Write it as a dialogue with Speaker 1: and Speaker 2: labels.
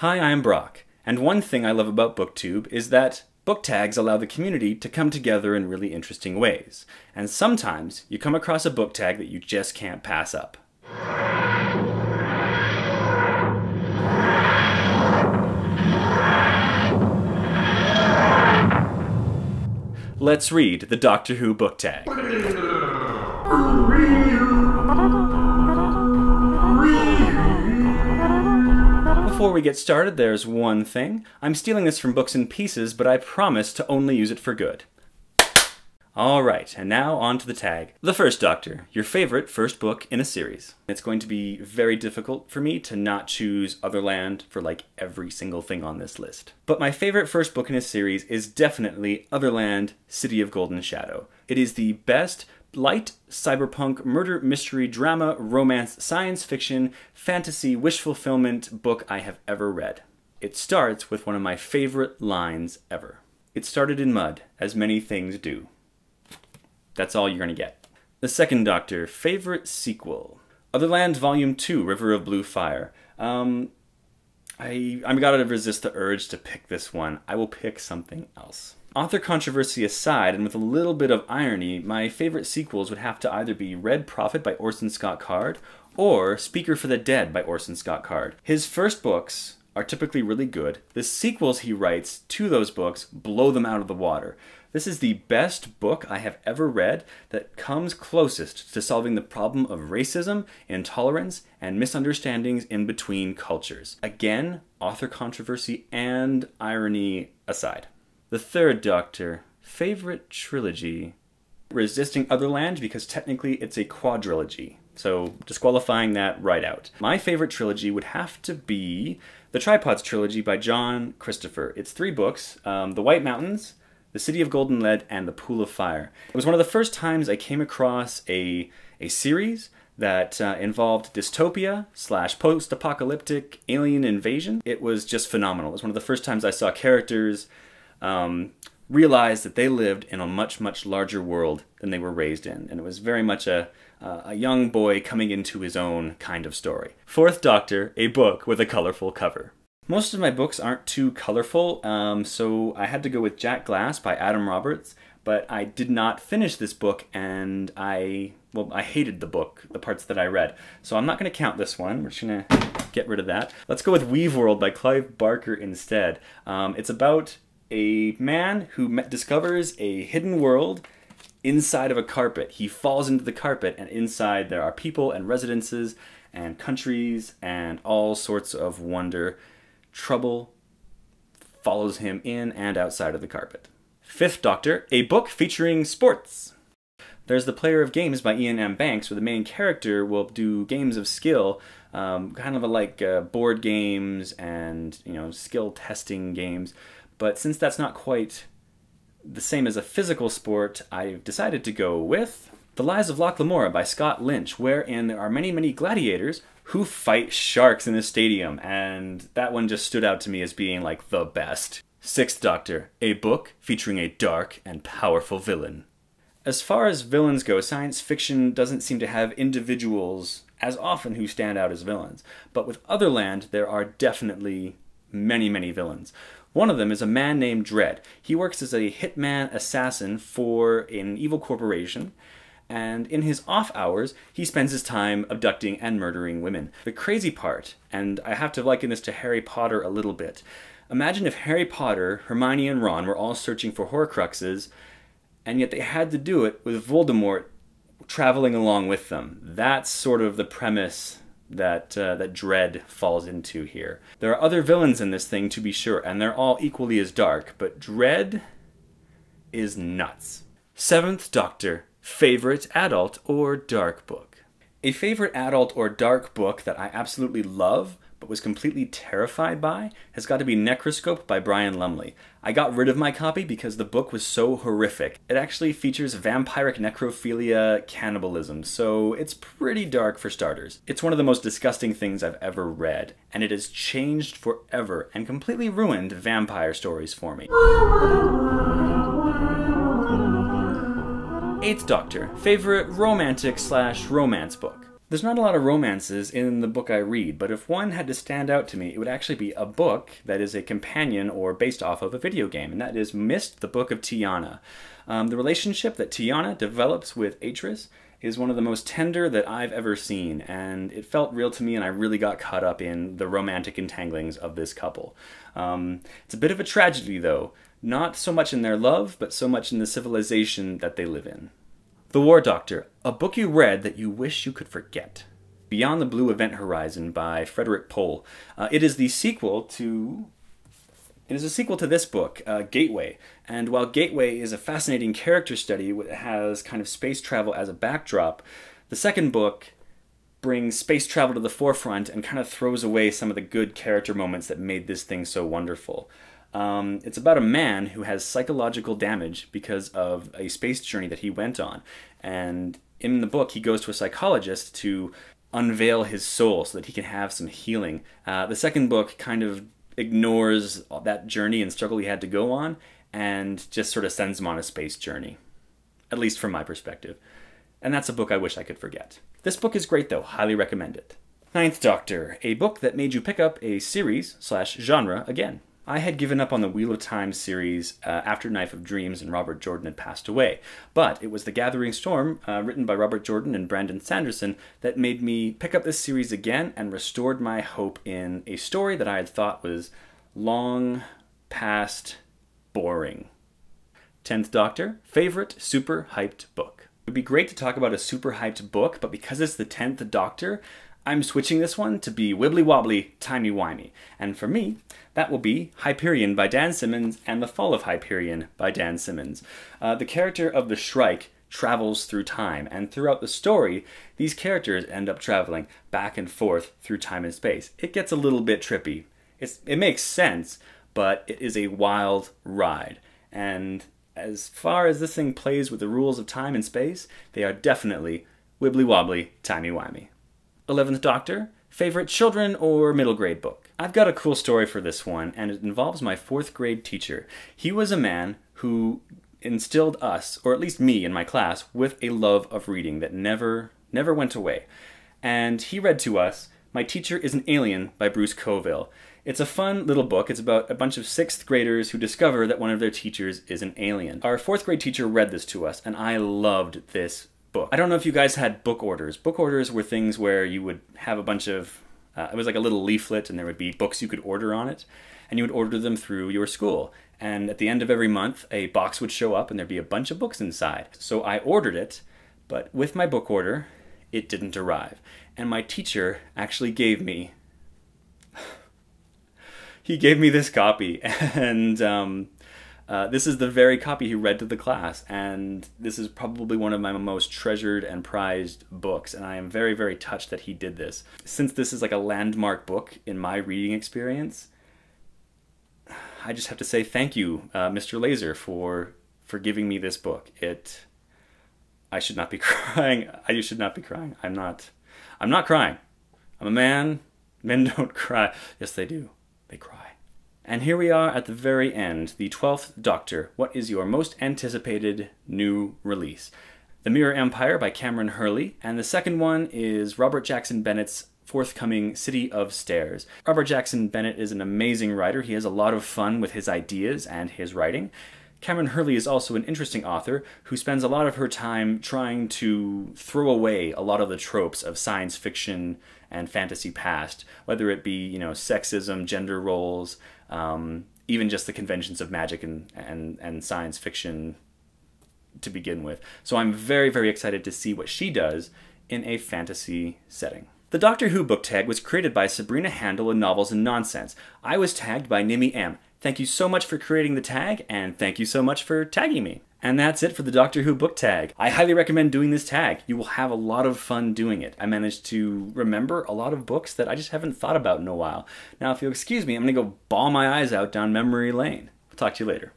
Speaker 1: Hi, I'm Brock, and one thing I love about BookTube is that book tags allow the community to come together in really interesting ways, and sometimes you come across a book tag that you just can't pass up. Let's read the Doctor Who book tag. Before we get started, there's one thing. I'm stealing this from Books and Pieces, but I promise to only use it for good. Alright, and now on to the tag. The First Doctor, your favorite first book in a series. It's going to be very difficult for me to not choose Otherland for like every single thing on this list. But my favorite first book in a series is definitely Otherland, City of Golden Shadow. It is the best light, cyberpunk, murder, mystery, drama, romance, science fiction, fantasy, wish fulfillment book I have ever read. It starts with one of my favorite lines ever. It started in mud, as many things do. That's all you're gonna get. The Second Doctor, favorite sequel. Otherland Volume 2, River of Blue Fire. I'm gotta resist the urge to pick this one. I will pick something else. Author controversy aside, and with a little bit of irony, my favorite sequels would have to either be Red Prophet by Orson Scott Card or Speaker for the Dead by Orson Scott Card. His first books are typically really good. The sequels he writes to those books blow them out of the water. This is the best book I have ever read that comes closest to solving the problem of racism, intolerance, and misunderstandings in between cultures. Again, author controversy and irony aside. The Third Doctor, favorite trilogy. Resisting Otherland because technically it's a quadrilogy, so disqualifying that right out. My favorite trilogy would have to be the Tripods trilogy by John Christopher. It's 3 books, The White Mountains, The City of Golden Lead, and The Pool of Fire. It was one of the first times I came across a series that involved dystopia / post-apocalyptic alien invasion. It was just phenomenal. It was one of the first times I saw characters realize that they lived in a much, much larger world than they were raised in. And it was very much a young boy coming into his own kind of story. Fourth Doctor, a book with a colorful cover. Most of my books aren't too colorful, so I had to go with Jack Glass by Adam Roberts, but I did not finish this book, and I hated the book, the parts that I read. So I'm not going to count this one. We're just going to get rid of that. Let's go with Weave World by Clive Barker instead. It's about a man who discovers a hidden world inside of a carpet. He falls into the carpet, and inside there are people and residences and countries and all sorts of wonder. Trouble follows him in and outside of the carpet. Fifth Doctor, a book featuring sports. There's The Player of Games by Ian M. Banks, where the main character will do games of skill, kind of like board games and skill testing games. But since that's not quite the same as a physical sport, I've decided to go with The Lies of Locke Lamora by Scott Lynch, wherein there are many, many gladiators who fight sharks in a stadium, and that one just stood out to me as being like the best. Sixth Doctor, a book featuring a dark and powerful villain. As far as villains go, science fiction doesn't seem to have individuals as often who stand out as villains, but with Otherland there are definitely many, many villains. One of them is a man named Dread. He works as a hitman assassin for an evil corporation, and in his off hours, he spends his time abducting and murdering women. The crazy part, and I have to liken this to Harry Potter a little bit, imagine if Harry Potter, Hermione, and Ron were all searching for Horcruxes, and yet they had to do it with Voldemort traveling along with them. That's sort of the premise that Dread falls into here. There are other villains in this thing, to be sure, and they're all equally as dark, but Dread is nuts. Seventh Doctor, favorite adult or dark book. A favorite adult or dark book that I absolutely love, but was completely terrified by, has got to be Necroscope by Brian Lumley. I got rid of my copy because the book was so horrific. It actually features vampiric necrophilia cannibalism, so it's pretty dark for starters. It's one of the most disgusting things I've ever read, and it has changed forever and completely ruined vampire stories for me. Eighth Doctor, favorite romantic / romance book. There's not a lot of romances in the book I read, but if one had to stand out to me, it would actually be a book that is a companion or based off of a video game, and that is Myst, the Book of Tiana. The relationship that Tiana develops with Atreus is one of the most tender that I've ever seen, and it felt real to me, and I really got caught up in the romantic entanglings of this couple. It's a bit of a tragedy, though, not so much in their love, but so much in the civilization that they live in. The War Doctor, a book you read that you wish you could forget. Beyond the Blue Event Horizon by Frederick Pohl. It is a sequel to this book, Gateway. And while Gateway is a fascinating character study that has kind of space travel as a backdrop, the second book brings space travel to the forefront and kind of throws away some of the good character moments that made this thing so wonderful. It's about a man who has psychological damage because of a space journey that he went on. And in the book, he goes to a psychologist to unveil his soul so that he can have some healing. The second book kind of ignores that journey and struggle he had to go on and just sort of sends him on a space journey, at least from my perspective. And that's a book I wish I could forget. This book is great, though. Highly recommend it. Ninth Doctor, a book that made you pick up a series/genre again. I had given up on the Wheel of Time series after Knife of Dreams and Robert Jordan had passed away, but it was The Gathering Storm, written by Robert Jordan and Brandon Sanderson, that made me pick up this series again and restored my hope in a story that I had thought was long past boring. 10th Doctor, favorite super hyped book. It would be great to talk about a super hyped book, but because it's the 10th Doctor, I'm switching this one to be Wibbly-wobbly, timey-wimey. And for me, that will be Hyperion by Dan Simmons and The Fall of Hyperion by Dan Simmons. The character of the Shrike travels through time, and throughout the story, these characters end up traveling back and forth through time and space. It gets a little bit trippy. It makes sense, but it is a wild ride. And as far as this thing plays with the rules of time and space, they are definitely Wibbly-wobbly, timey-wimey. 11th Doctor, favorite children or middle grade book? I've got a cool story for this one, and it involves my 4th grade teacher. He was a man who instilled us, or at least me in my class, with a love of reading that never went away. And he read to us My Teacher is an Alien by Bruce Coville. It's a fun little book. It's about a bunch of 6th graders who discover that one of their teachers is an alien. Our 4th grade teacher read this to us, and I loved this book. I don't know if you guys had book orders. Book orders were things where you would have a bunch of, it was like a little leaflet and there would be books you could order on it, and you would order them through your school. And at the end of every month, a box would show up and there'd be a bunch of books inside. So I ordered it, but with my book order, it didn't arrive. And my teacher actually gave me, he gave me this copy, and this is the very copy he read to the class, and this is probably one of my most treasured and prized books, and I am very, very touched that he did this. Since this is like a landmark book in my reading experience, I just have to say thank you, Mr. Laser, for giving me this book. I should not be crying. I should not be crying. I'm not crying. I'm a man. Men don't cry. Yes, they do. They cry. And here we are at the very end, the 12th Doctor. What is your most anticipated new release? The Mirror Empire by Cameron Hurley, and the second one is Robert Jackson Bennett's forthcoming City of Stairs. Robert Jackson Bennett is an amazing writer. He has a lot of fun with his ideas and his writing. Cameron Hurley is also an interesting author who spends a lot of her time trying to throw away a lot of the tropes of science fiction and fantasy past, whether it be, sexism, gender roles, even just the conventions of magic and science fiction to begin with. So I'm very, very excited to see what she does in a fantasy setting. The Doctor Who book tag was created by Sabrina Handel in Novels and Nonsense. I was tagged by Nimi M. Thank you so much for creating the tag, and thank you so much for tagging me. And that's it for the Doctor Who book tag. I highly recommend doing this tag. You will have a lot of fun doing it. I managed to remember a lot of books that I just haven't thought about in a while. Now, if you'll excuse me, I'm going to go bawl my eyes out down memory lane. I'll talk to you later.